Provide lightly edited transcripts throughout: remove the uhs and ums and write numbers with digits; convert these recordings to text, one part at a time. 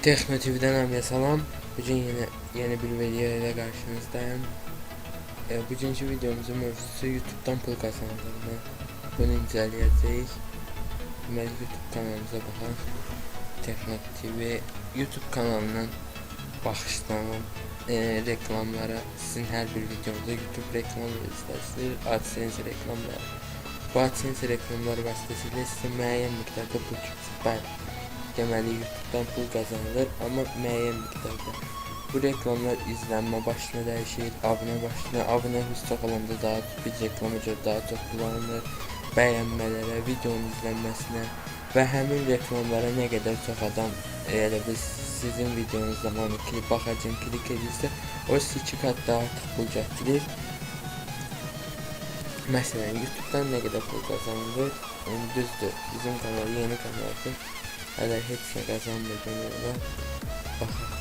Texno TV'den hamıya salam. Bugün yeni bir video ile karşınızdayım. Bugünkü videomuzun mövzusu YouTube'dan pul kazandırma. Bunu inceleyeceğiz. Deməli YouTube kanalımıza baxan Texno TV YouTube kanalının baxışlanan reklamlara sizin hər bir videomuzda YouTube reklam istəsiniz, AdSense reklamları. Bu AdSense reklamları vasitəsilə sizə müəyyən miqdarda pul çıxır. Deməli YouTube'dan pul kazanılır ama müəyyən miqdarda. Bu reklamlar izlənmə başına dəyişir, abunəmiz çox olanda daha bir reklama görə daha çox kullanılır, bəyənmələrə, videonun izlənməsinə və həmin reklamlara nə qədər çox adam elə biz sizin videonuz zamanı klik edirsə, o 2 kat daha artıq pul gətirir. Məsələn, YouTube'dan nə qədər pul kazanılır? Düzdür, bizim kanal yeni kanaldır. Hələ heç nə qazanmırdım orada. Baxaq.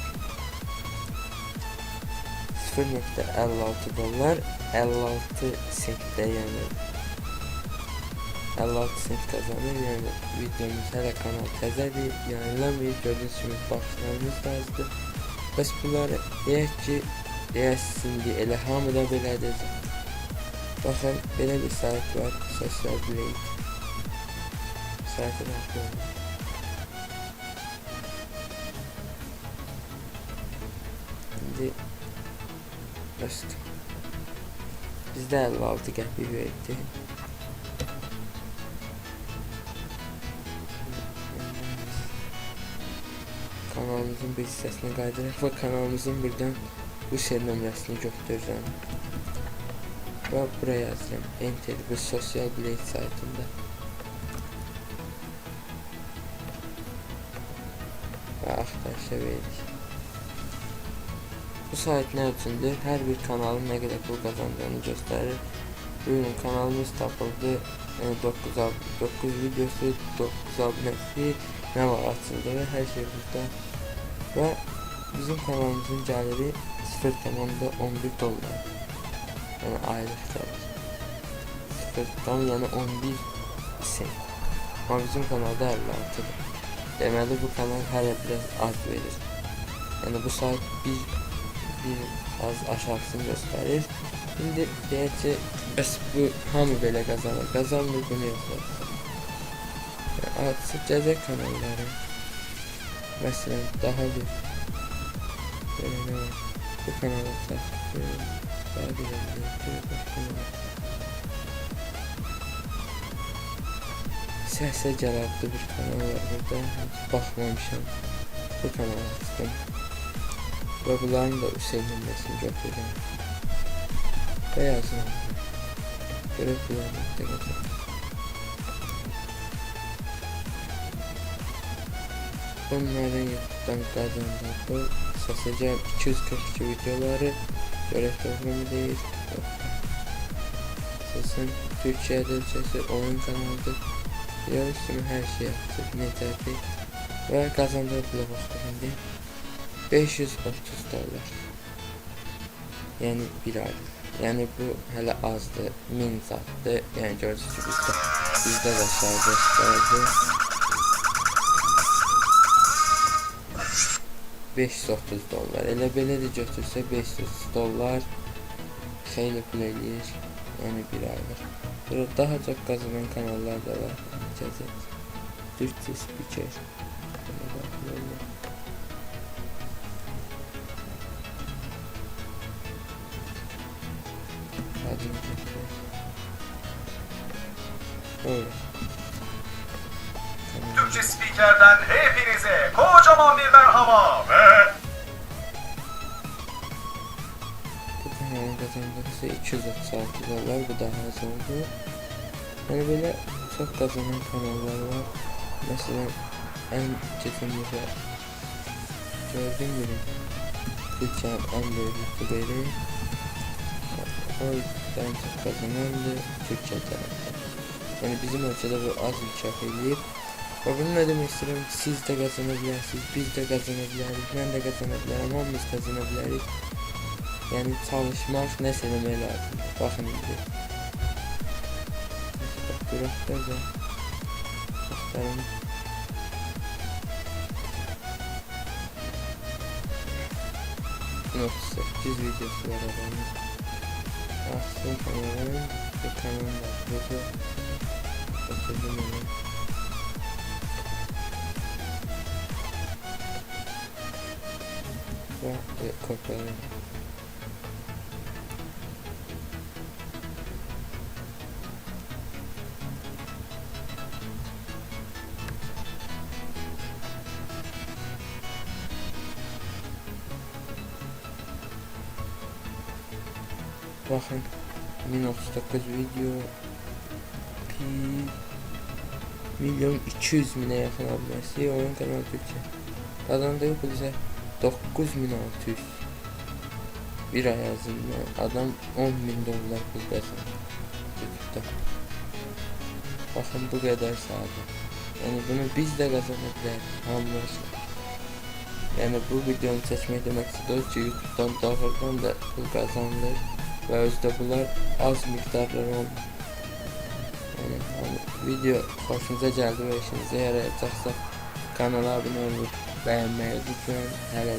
0.56 dollar 56 sentdə, yəni 56 sent kazanır. Yəni videomuz hələ kanal təzədir, yayınlanmayıb. Gördüyünüz kimi baxışlarımız da azdır. Bəs bunları deyək ki, şimdi elə hamıda belədir. Baxın, belə bir sayt var, Social Blade. Saytı baxın. Bastım. Bizdə 56 qəpik verdi. Kanalımızın bir hissəsini qaydıraq və kanalımızın buradan bu serial nömrəsini götürürəm. Və buraya yazacağım. Enter bu Social Blade saytında. Və axtarışa veririk. Bu sayt nə üçündür? Hər bir kanalın nə qədər pul kazandığını göstərir. Bugün kanalımız tapıldı. 9 videosu, 9 abunəsi, nə var açıldı və hər şey burada. Və bizim kanalımızın gəliri 0.11 dollar. Yəni aylıq gəlir. 0. yəni 11 sent. Amma bizim kanalda 56'dır. Deməli bu kanal hələ biraz az verir. Yəni bu sayt az aşağısını göstərir. Şimdi deyək ki, bəs bu hamı belə qazanır. Qazanmır, bunu yoxlar. Artıq gəzək kanalları. Məsələn, daha bir belə nə var? Bu kanala çatdır. Daha bir səsə gəlabdı bir kanal var burada. Hiç baxmamışam. Bu kanala açdım. Ve bunların da üstlenmesini götürürüm. Ve yazın. Görüp kullanmakta getir. Bunların YouTube'dan kazandığı sasacağım 242 videoları görüp doğru değil. Sesin Türkçe Türkçesi oyun kanalıdır. Biliyoruz ki her şey yaptık. Necədir. Ve kazandığı pula baxdım. 530 dollar. Yani bir ay. Yani bu hələ azdır. 1000 satdı. Yani gördüğünüz gibi bizdə də aşağıda 530 dollar. Elə belə də götürsə 500 dollar xeyli pul eləyir. Yəni bir aylıq. Burada daha çox qazanan kanallar da var. Türkçe spiker. Türkçe spikerden hepinize kocaman bir merhaba ve bu kanalın kazandığı 236 dolar, bu daha az oldu. Yani böyle çok kazanan kanallar var. Mesela en kesinlikle gördüğüm gibi Türkiye'nin en büyük YouTuber'i, o yüzden çok kazanandı Türkiye tarafta. Yani bizim ölçüde bu az inkişaf edip ve bunu ne demek istiyorum, siz de kazanabilirsiniz, biz de kazanabiliriz, ben de kazanabilirim, hamımız kazanabiliriz. Yani çalışmak ne söylemeye lazım. Bakın indi. Bak durakta da aktarım. 1038 videosu var adamın. Açtım kanalım. Bir kanalım var. Burada oturdum onu. Ve kopyalayayım. Bakın 1039 video 1.200.000'e yakın abonesi, oyun kanal Türkçe kazandığı bize 9600 bir ay yazında adam 10.000 dolar pul kazandı YouTube'da. Bakın bu kadar sağda. Yani bunu biz de kazanabiliriz. Anlaşılır. Yani bu videonu seçmeyi demek istiyoruz ki YouTube'dan doğrudan da pul kazanılır ve özde bunlar az miktarlar olmuş. Yani video hoşunuza geldi ve işinize yarayacaksa kanala abone olup beğenmeyi lütfen. Hele